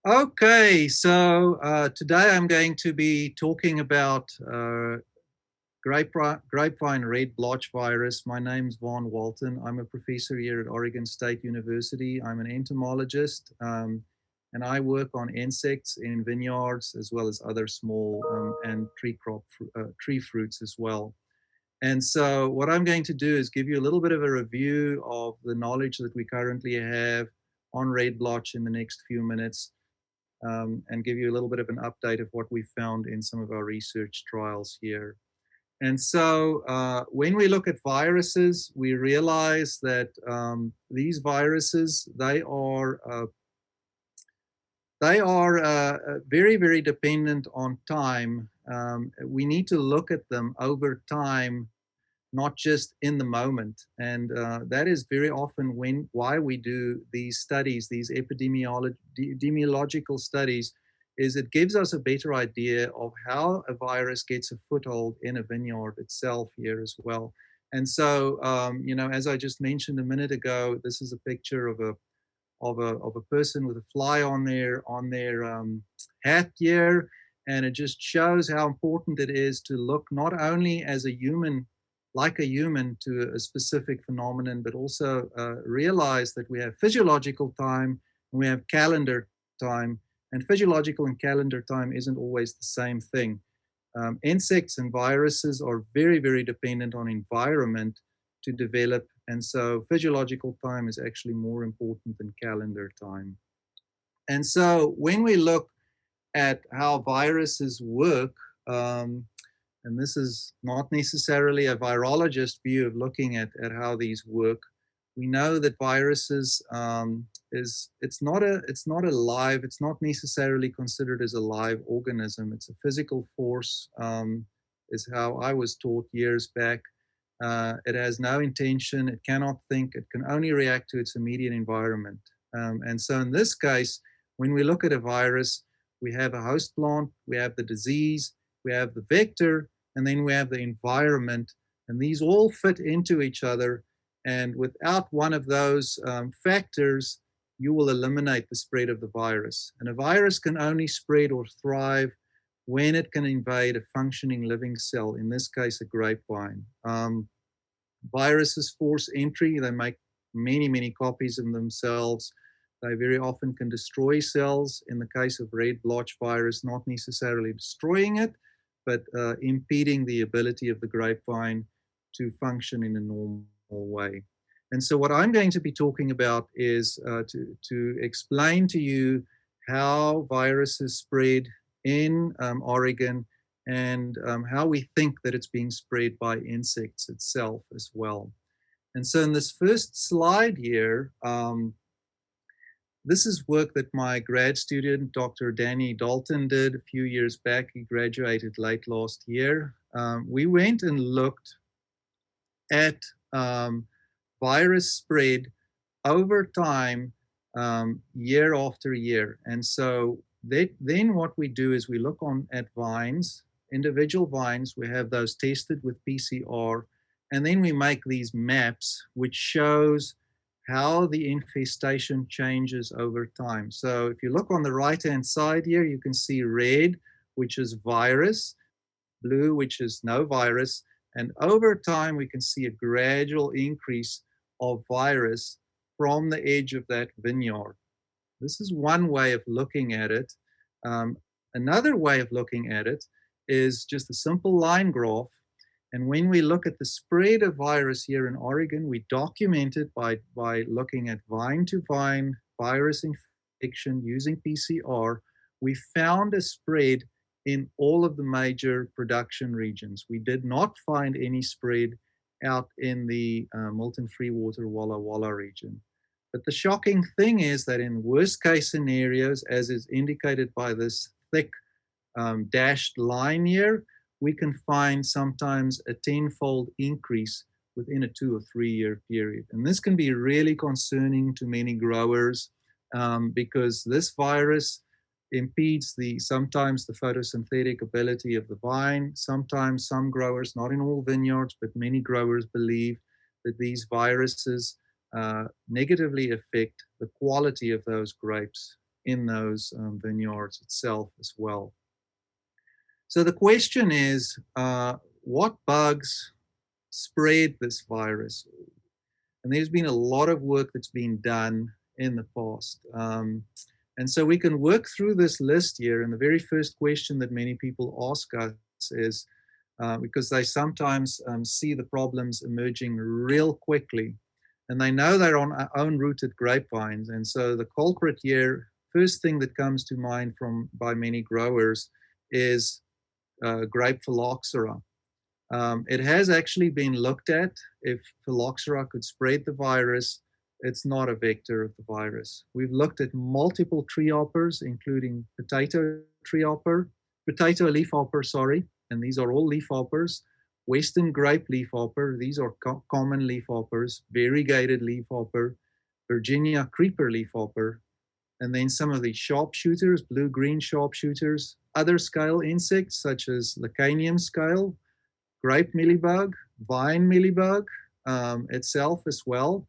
Okay, so today I'm going to be talking about grapevine red blotch virus. My name's Vaughn Walton. I'm a professor here at Oregon State University. I'm an entomologist, and I work on insects in vineyards as well as other small and tree fruits as well. And so what I'm going to do is give you a little bit of a review of the knowledge that we currently have on red blotch in the next few minutes, and give you a little bit of an update of what we found in some of our research trials here. And so when we look at viruses, we realize that these viruses, they are very, very dependent on time. We need to look at them over time, not just in the moment. And that is very often why we do these studies, these epidemiological studies, is it gives us a better idea of how a virus gets a foothold in a vineyard itself here as well. And so, as I just mentioned a minute ago, this is a picture of a person with a fly on their hat here, and it just shows how important it is to look not only as a human, like a human, to a specific phenomenon, but also realize that we have physiological time and we have calendar time, and physiological and calendar time isn't always the same thing. Insects and viruses are very, very dependent on environment to develop. And so physiological time is actually more important than calendar time. And so when we look at how viruses work, and this is not necessarily a virologist view of looking at how these work, we know that viruses it's not necessarily considered as a live organism. It's a physical force, is how I was taught years back. It has no intention, it cannot think, it can only react to its immediate environment. And so in this case, when we look at a virus, we have a host plant, we have the disease, we have the vector, and then we have the environment. And these all fit into each other. And without one of those factors, you will eliminate the spread of the virus. And a virus can only spread or thrive when it can invade a functioning living cell, in this case, a grapevine. Viruses force entry. They make many, many copies of themselves. They very often can destroy cells. In the case of red blotch virus, not necessarily destroying it, but impeding the ability of the grapevine to function in a normal way. And so what I'm going to be talking about is to explain to you how viruses spread in Oregon, and how we think that it's being spread by insects itself as well. And so in this first slide here, this is work that my grad student, Dr. Danny Dalton, did a few years back. He graduated late last year. We went and looked at virus spread over time, year after year. And so then what we do is we look at vines, individual vines. We have those tested with PCR, and then we make these maps which shows how the infestation changes over time. So if you look on the right-hand side here, you can see red, which is virus, blue, which is no virus, and over time we can see a gradual increase of virus from the edge of that vineyard. This is one way of looking at it. Another way of looking at it is just a simple line graph. And when we look at the spread of virus here in Oregon, we document it by looking at vine to vine virus infection using PCR. We found a spread in all of the major production regions. We did not find any spread out in the Milton Freewater Walla Walla region. But the shocking thing is that in worst case scenarios, as is indicated by this thick dashed line here, we can find sometimes a tenfold increase within a 2 or 3 year period. And this can be really concerning to many growers, because this virus impedes sometimes the photosynthetic ability of the vine. Sometimes some growers, not in all vineyards, but many growers believe that these viruses negatively affect the quality of those grapes in those vineyards itself as well. So the question is, what bugs spread this virus? And there's been a lot of work that's been done in the past. And so we can work through this list here. And the very first question that many people ask us is, because they sometimes see the problems emerging real quickly, and they know they're on own rooted grapevines. And so the culprit here, first thing that comes to mind by many growers is grape phylloxera. It has actually been looked at if phylloxera could spread the virus. It's not a vector of the virus. We've looked at multiple tree hoppers, including potato leafhopper, sorry, and these are all leafhoppers. Western grape leafhopper, these are common leafhoppers, variegated leafhopper, Virginia creeper leafhopper, and then some of the sharpshooters, blue-green sharpshooters, other scale insects such as Lacanium scale, grape mealybug, vine mealybug itself as well,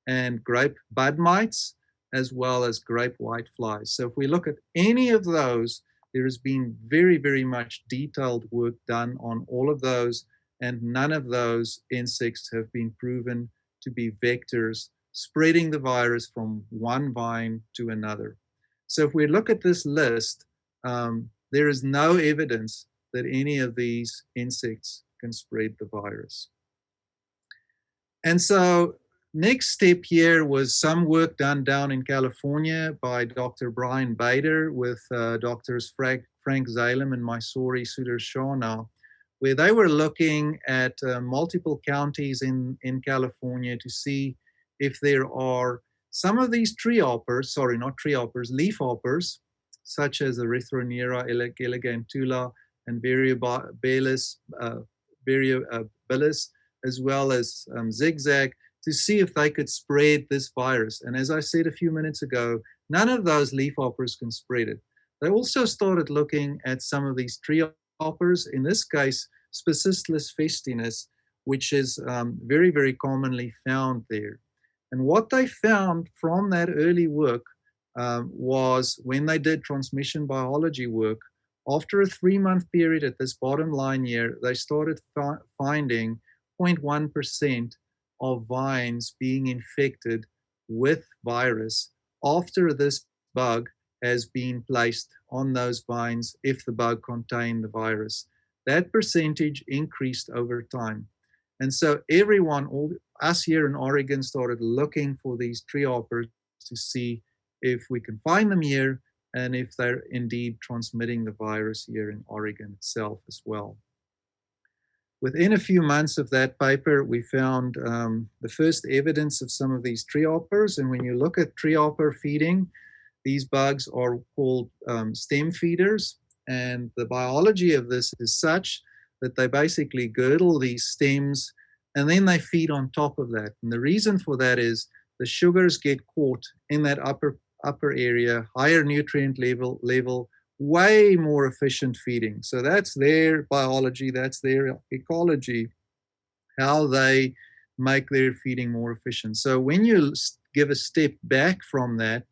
and grape bud mites, as well as grape whiteflies. So if we look at any of those, there has been very, very much detailed work done on all of those, and none of those insects have been proven to be vectors spreading the virus from one vine to another. So if we look at this list, there is no evidence that any of these insects can spread the virus. And so next step here was some work done down in California by Dr. Brian Bader with doctors Frank Zalem and Mysore Sudarshan, where they were looking at multiple counties in California to see if there are some of these leafhoppers, such as Erythronera elegantula and Variabilis, as well as zigzag, to see if they could spread this virus. And as I said a few minutes ago, none of those leafhoppers can spread it. They also started looking at some of these tree hoppers, in this case, Spicillus festinus, which is very, very commonly found there. And what they found from that early work was when they did transmission biology work, after a 3-month period at this bottom line here, they started finding 0.1% of vines being infected with virus after this bug has been placed on those vines if the bug contained the virus. That percentage increased over time. And so everyone, all us here in Oregon, started looking for these tree hoppers to see if we can find them here and if they're indeed transmitting the virus here in Oregon itself as well. Within a few months of that paper, we found the first evidence of some of these tree hoppers. And when you look at tree hopper feeding, these bugs are called stem feeders. And the biology of this is such that they basically girdle these stems and then they feed on top of that. And the reason for that is the sugars get caught in that upper area, higher nutrient level, way more efficient feeding. So that's their biology, that's their ecology, how they make their feeding more efficient. So when you give a step back from that,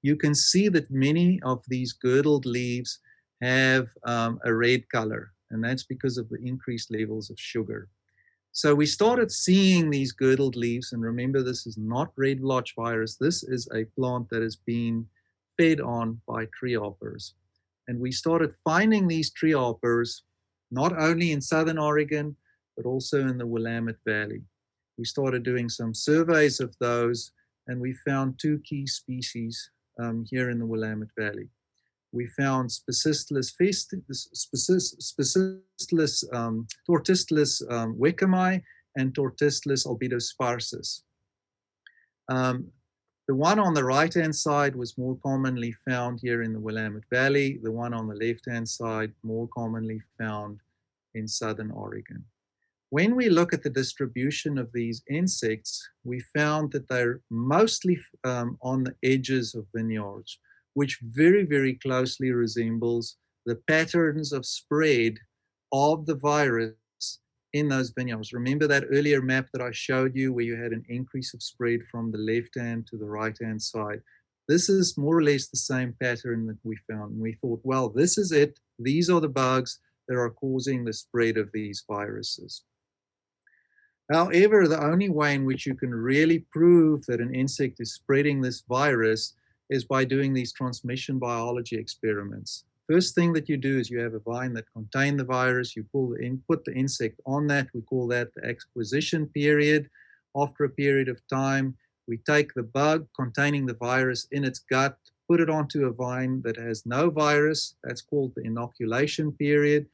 you can see that many of these girdled leaves have a red color, and that's because of the increased levels of sugar. So we started seeing these girdled leaves, and remember, this is not red blotch virus. This is a plant that is being fed on by tree hoppers. And we started finding these tree hoppers not only in Southern Oregon, but also in the Willamette Valley. We started doing some surveys of those, and we found 2 key species here in the Willamette Valley. We found Tortistulus wickemi and Tortistulus albidosparsus. The one on the right-hand side was more commonly found here in the Willamette Valley. The one on the left-hand side, more commonly found in Southern Oregon. When we look at the distribution of these insects, we found that they're mostly on the edges of vineyards, which very, very closely resembles the patterns of spread of the virus in those vineyards. Remember that earlier map that I showed you where you had an increase of spread from the left-hand to the right-hand side? This is more or less the same pattern that we found. And we thought, well, this is it. These are the bugs that are causing the spread of these viruses. However, the only way in which you can really prove that an insect is spreading this virus is by doing these transmission biology experiments. First thing that you do is you have a vine that contains the virus, you put the insect on that, we call that the acquisition period. After a period of time, we take the bug containing the virus in its gut, put it onto a vine that has no virus, that's called the inoculation period.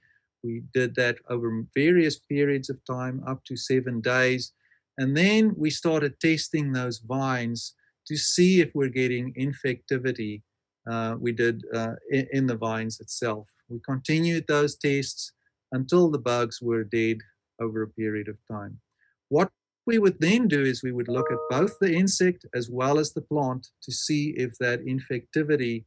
We did that over various periods of time, up to 7 days. And then we started testing those vines to see if we're getting infectivity. We did in the vines itself. We continued those tests until the bugs were dead over a period of time. What we would then do is we would look at both the insect as well as the plant to see if that infectivity,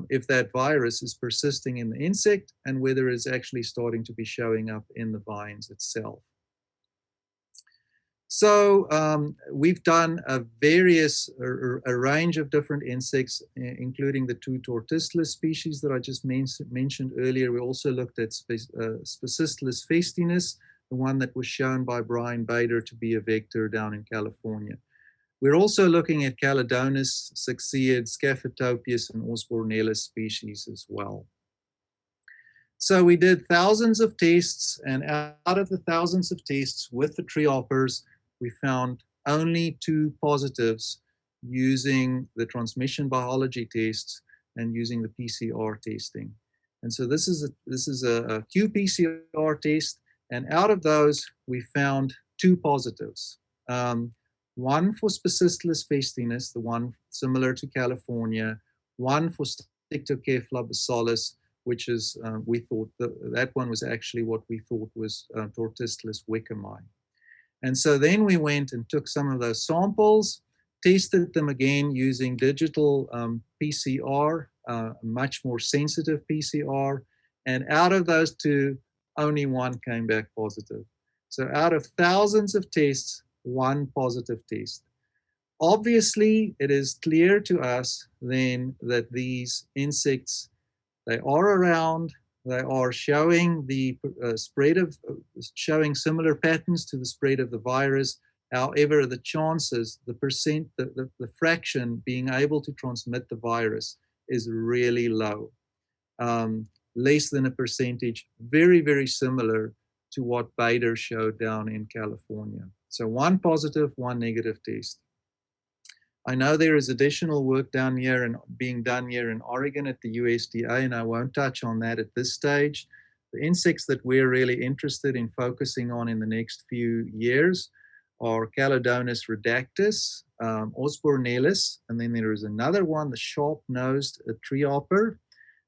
if that virus is persisting in the insect and whether it's actually starting to be showing up in the vines itself. So we've done a range of different insects, including the 2 torticollis species that I just mentioned earlier. We also looked at Spicistlis festinus, the one that was shown by Brian Bader to be a vector down in California. We're also looking at Calodonus, Succeed, Scaphitopius, and Osbornellus species as well. So we did thousands of tests, and out of the thousands of tests with the tree hoppers, we found only 2 positives using the transmission biology tests and using the PCR testing. And so this is a qPCR test, and out of those, we found 2 positives. One for Spicistlis festinus, the one similar to California, one for Stichthocephala basalis, which is, we thought that one was actually what we thought was Torticollis wickemi. And so then we went and took some of those samples, tested them again using digital PCR, much more sensitive PCR, and out of those 2, only 1 came back positive. So out of thousands of tests, 1 positive test. Obviously, it is clear to us then that these insects, they are around, they are showing the spread of, showing similar patterns to the spread of the virus. However, the chances, the fraction being able to transmit the virus is really low. Less than a percentage, very, very similar to what Bader showed down in California. So 1 positive, 1 negative test. I know there is additional work down here and being done here in Oregon at the USDA, and I won't touch on that at this stage. The insects that we're really interested in focusing on in the next few years are Calodonus redactus, Osbornellus, and then there is another one, the sharp-nosed tree hopper,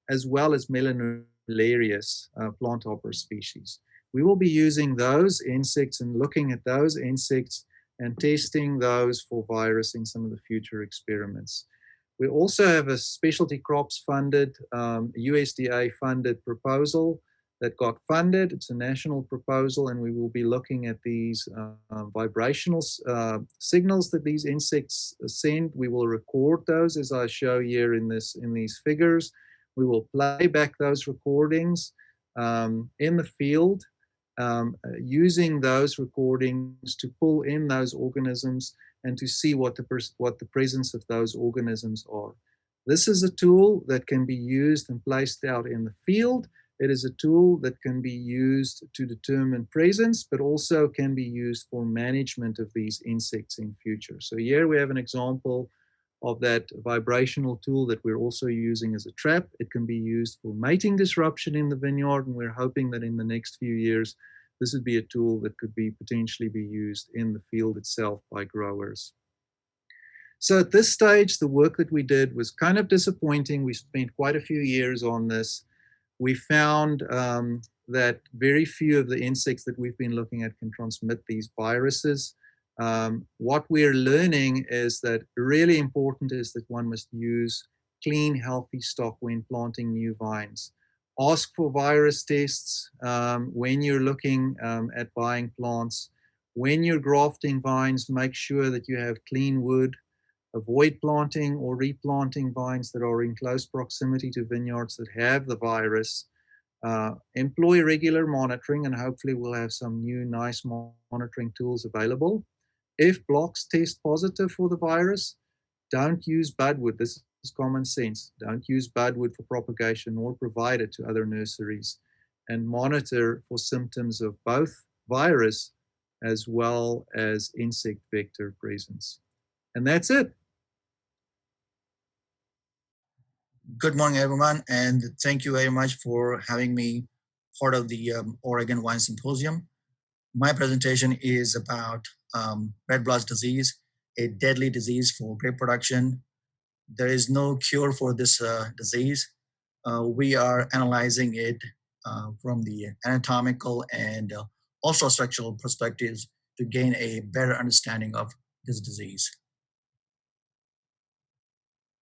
as well as Melanolarius plant hopper species. We will be using those insects and looking at those insects and testing those for virus in some of the future experiments. We also have a specialty crops funded, USDA funded proposal that got funded. It's a national proposal, and we will be looking at these vibrational signals that these insects send. We will record those as I show here in these figures. We will play back those recordings in the field, using those recordings to pull in those organisms and to see what the presence of those organisms are. This is a tool that can be used and placed out in the field. It is a tool that can be used to determine presence, but also can be used for management of these insects in future. So here we have an example of that vibrational tool that we're also using as a trap. It can be used for mating disruption in the vineyard, and we're hoping that in the next few years, this would be a tool that could be potentially be used in the field itself by growers. So at this stage, the work that we did was kind of disappointing. We spent quite a few years on this. We found that very few of the insects that we've been looking at can transmit these viruses. What we're learning is that really important is that one must use clean, healthy stock when planting new vines. Ask for virus tests when you're looking at buying plants. When you're grafting vines, make sure that you have clean wood. avoid planting or replanting vines that are in close proximity to vineyards that have the virus. Employ regular monitoring, and hopefully we'll have some new nice monitoring tools available. If blocks test positive for the virus, don't use budwood. This is common sense. Don't use budwood for propagation or provide it to other nurseries, and monitor for symptoms of both virus as well as insect vector presence. And that's it. Good morning, everyone, and thank you very much for having me part of the Oregon Wine Symposium. My presentation is about red blotch disease, a deadly disease for grape production. There is no cure for this disease. We are analyzing it from the anatomical and also structural perspectives to gain a better understanding of this disease.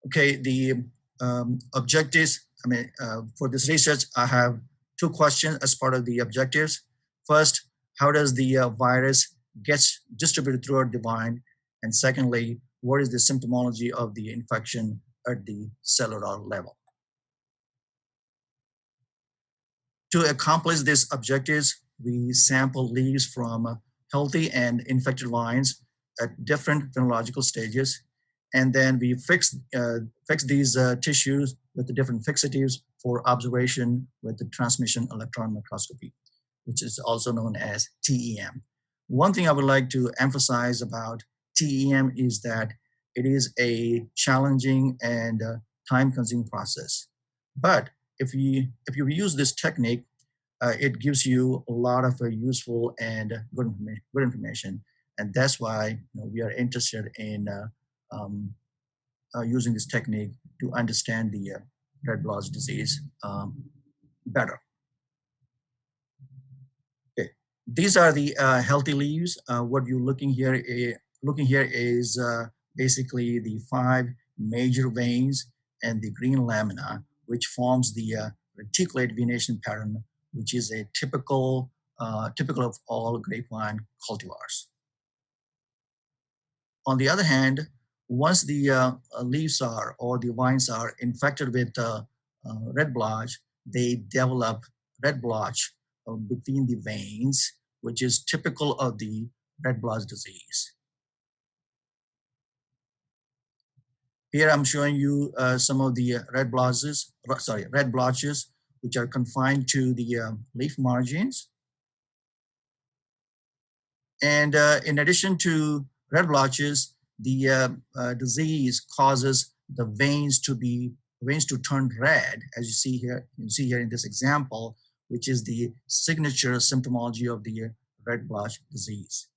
Okay, the objectives, for this research, I have two questions as part of the objectives. First, how does the virus get distributed throughout the vine? And secondly, what is the symptomology of the infection at the cellular level? To accomplish these objectives, we sample leaves from healthy and infected vines at different phenological stages, and then we fix these tissues with the different fixatives for observation with the transmission electron microscopy, which is also known as TEM. One thing I would like to emphasize about TEM is that it is a challenging and time-consuming process. But if you use this technique, it gives you a lot of useful and good information, and that's why we are interested in using this technique to understand the red blotch disease better. Okay, these are the healthy leaves. What you're looking here is basically the 5 major veins and the green lamina, which forms the reticulate venation pattern, which is a typical of all grapevine cultivars. On the other hand, once the leaves are or the vines are infected with red blotch, they develop red blotch between the veins, which is typical of the red blotch disease. Here I'm showing you some of the red blotches, which are confined to the leaf margins. And in addition to red blotches, the disease causes the veins to turn red, as you see here in this example, which is the signature symptomology of the red blotch disease.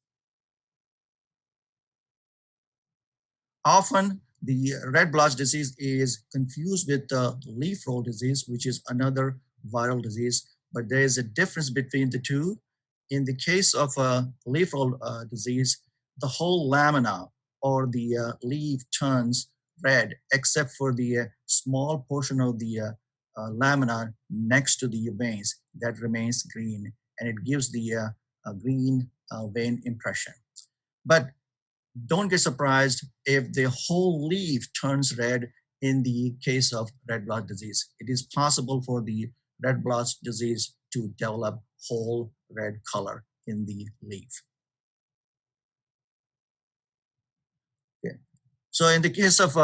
Often, the red blotch disease is confused with leaf roll disease, which is another viral disease, but there is a difference between the two. In the case of leaf roll disease, the whole lamina or the leaf turns red, except for the small portion of the lamina next to the veins that remains green, and it gives the green vein impression. But don't get surprised if the whole leaf turns red in the case of red blotch disease. It is possible for the red blotch disease to develop whole red color in the leaf. Okay. So in the case of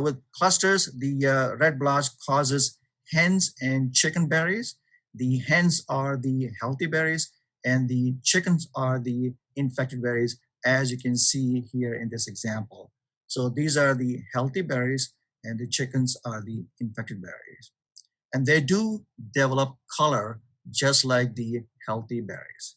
with clusters, the red blotch causes hens and chicken berries. The hens are the healthy berries, and the chickens are the infected berries, as you can see here in this example. So these are the healthy berries, and the chickens are the infected berries. And they do develop color just like the healthy berries.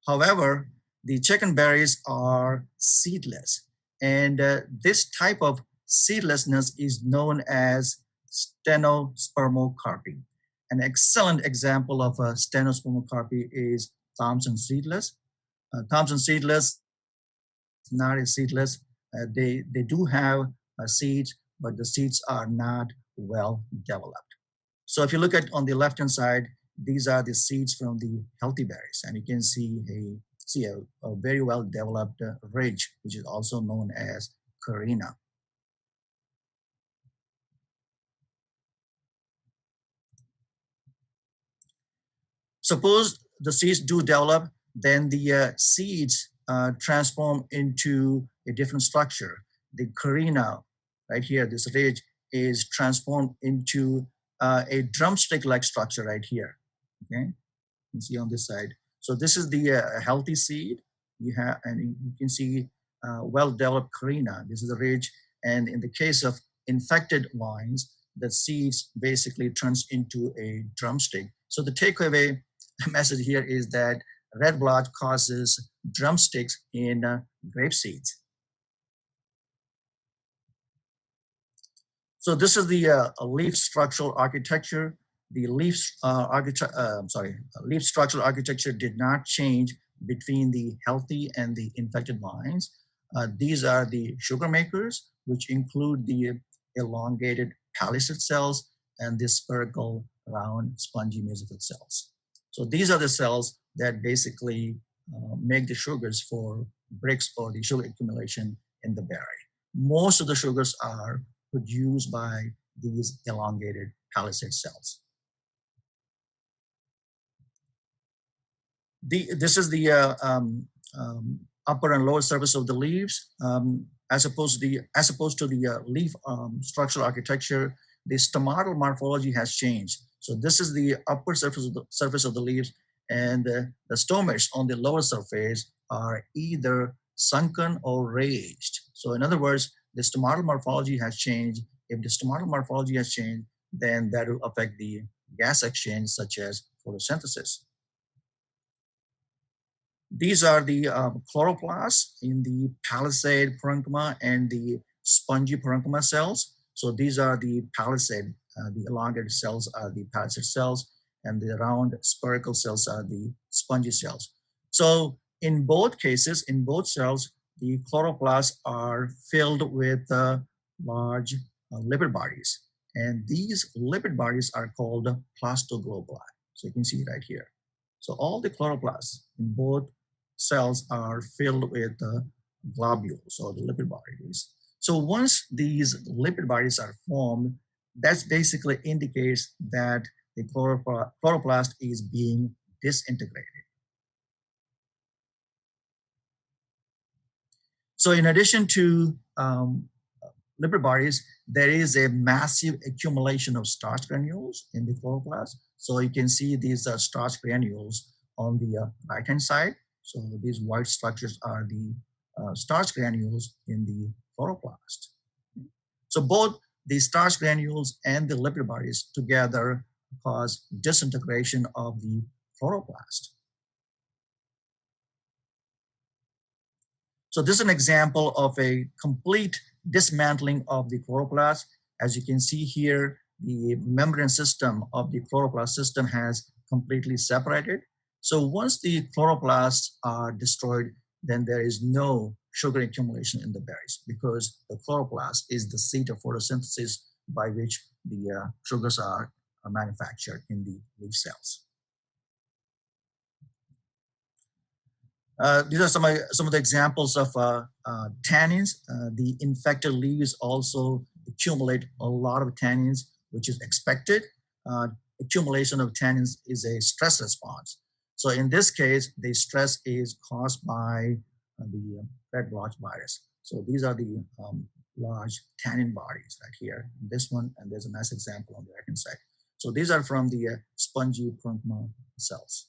However, the chicken berries are seedless, and this type of seedlessness is known as stenospermocarpy. An excellent example of a stenospermocarpy is Thompson seedless. Thompson seedless, not a seedless. They do have seeds, but the seeds are not well developed. So if you look at on the left-hand side, these are the seeds from the healthy berries, and you can see see a very well developed ridge, which is also known as carina. Suppose the seeds do develop, then the seeds transform into a different structure. The carina, right here, this ridge is transformed into a drumstick-like structure right here. Okay, you can see on this side. So this is the healthy seed. You have, and you can see well-developed carina. This is the ridge, and in the case of infected vines, the seeds basically turns into a drumstick. So the takeaway message here is that red blotch causes drumsticks in grape seeds. So this is the leaf structural architecture. The leaf leaf structural architecture did not change between the healthy and the infected vines. These are the sugar makers, which include the elongated palisade cells and the spherical round spongy mesophyll cells. So these are the cells that basically make the sugars for Brix or the sugar accumulation in the berry. Most of the sugars are produced by these elongated palisade cells. This is the upper and lower surface of the leaves. As opposed to the leaf structural architecture, the stomatal morphology has changed. So this is the upper surface of the leaves, and the stomates on the lower surface are either sunken or raised. So in other words, the stomatal morphology has changed. If the stomatal morphology has changed, then that will affect the gas exchange, such as photosynthesis. These are the chloroplasts in the palisade parenchyma and the spongy parenchyma cells. So these are the palisade, the elongated cells are the palisade cells, and the round spherical cells are the spongy cells. So in both cases, in both cells, the chloroplasts are filled with large lipid bodies. And these lipid bodies are called plastoglobuli. So you can see it right here. So all the chloroplasts in both cells are filled with globules or the lipid bodies. So once these lipid bodies are formed, that basically indicates that the chloroplast is being disintegrated. So in addition to lipid bodies, there is a massive accumulation of starch granules in the chloroplast. So you can see these starch granules on the right-hand side. So these white structures are the starch granules in the chloroplast. So both the starch granules and the lipid bodies together cause disintegration of the chloroplast. So this is an example of a complete dismantling of the chloroplast. As you can see here, the membrane system of the chloroplast system has completely separated. So once the chloroplasts are destroyed, then there is no sugar accumulation in the berries because the chloroplast is the seat of photosynthesis by which the sugars are manufactured in the leaf cells. These are some of the examples of tannins. The infected leaves also accumulate a lot of tannins, which is expected. Accumulation of tannins is a stress response. So in this case, the stress is caused by the red blotch virus. So these are the large tannin bodies right here. This one, and there's a nice example on the right-hand side. So these are from the spongy parenchyma cells.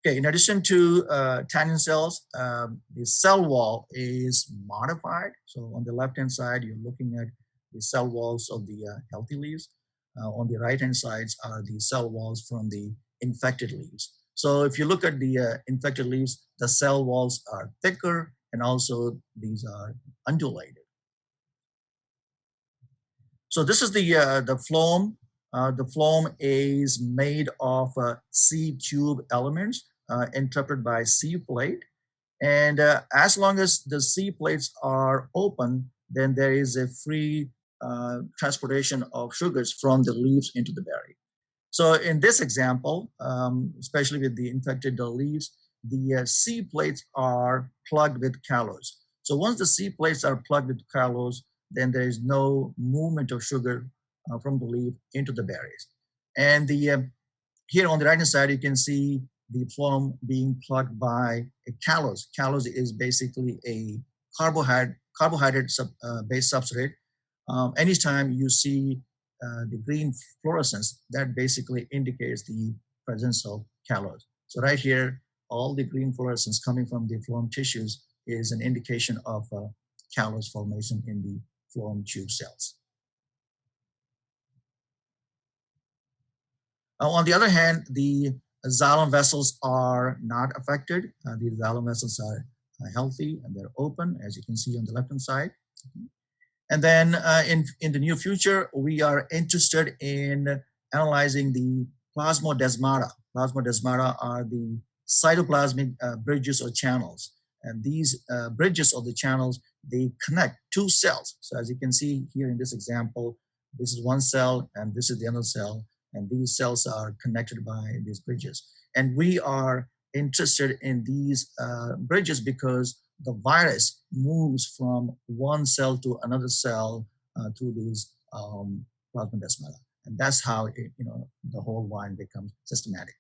Okay, in addition to tannin cells, the cell wall is modified. So on the left-hand side, you're looking at the cell walls of the healthy leaves. On the right-hand sides are the cell walls from the infected leaves. So if you look at the infected leaves, the cell walls are thicker and also these are undulated. So this is the phloem. The phloem is made of seed tube elements interpreted by seed plate. And as long as the seed plates are open, then there is a free transportation of sugars from the leaves into the berry. So in this example, especially with the infected leaves, the C plates are plugged with callose. So once the C plates are plugged with callose, then there is no movement of sugar from the leaf into the berries. And here on the right hand side, you can see the phloem being plugged by a callose. Callose is basically a carbohydrate-based substrate. Anytime you see the green fluorescence, that basically indicates the presence of callose. So right here, all the green fluorescence coming from the phloem tissues is an indication of callose formation in the phloem tube cells. On the other hand, the xylem vessels are not affected. The xylem vessels are healthy and they're open, as you can see on the left-hand side. And then in the near future, we are interested in analyzing the plasmodesmata. Plasmodesmata are the cytoplasmic bridges or channels. And these bridges of the channels, they connect two cells. So as you can see here in this example, this is one cell and this is the other cell. And these cells are connected by these bridges. And we are interested in these bridges because the virus moves from one cell to another cell through these plasmodesmata. And that's how the whole vine becomes systemic.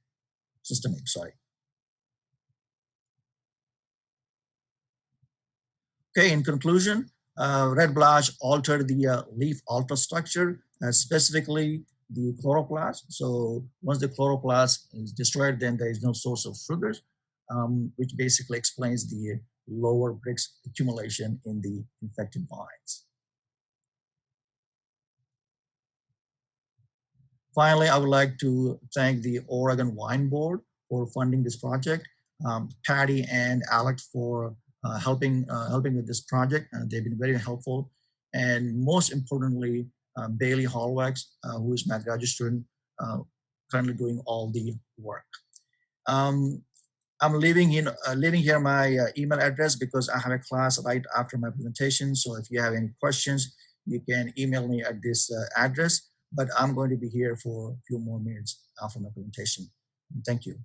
Okay, in conclusion, red blotch altered the leaf ultrastructure, specifically the chloroplast. So once the chloroplast is destroyed, then there is no source of sugars, which basically explains the lower Brix accumulation in the infected vines. Finally, I would like to thank the Oregon Wine Board for funding this project, Patty and Alex for helping with this project. They've been very helpful. And most importantly, Bailey Hallwax, who is my graduate student, currently doing all the work. I'm leaving here my email address because I have a class right after my presentation. So if you have any questions, you can email me at this address. But I'm going to be here for a few more minutes after my presentation. Thank you.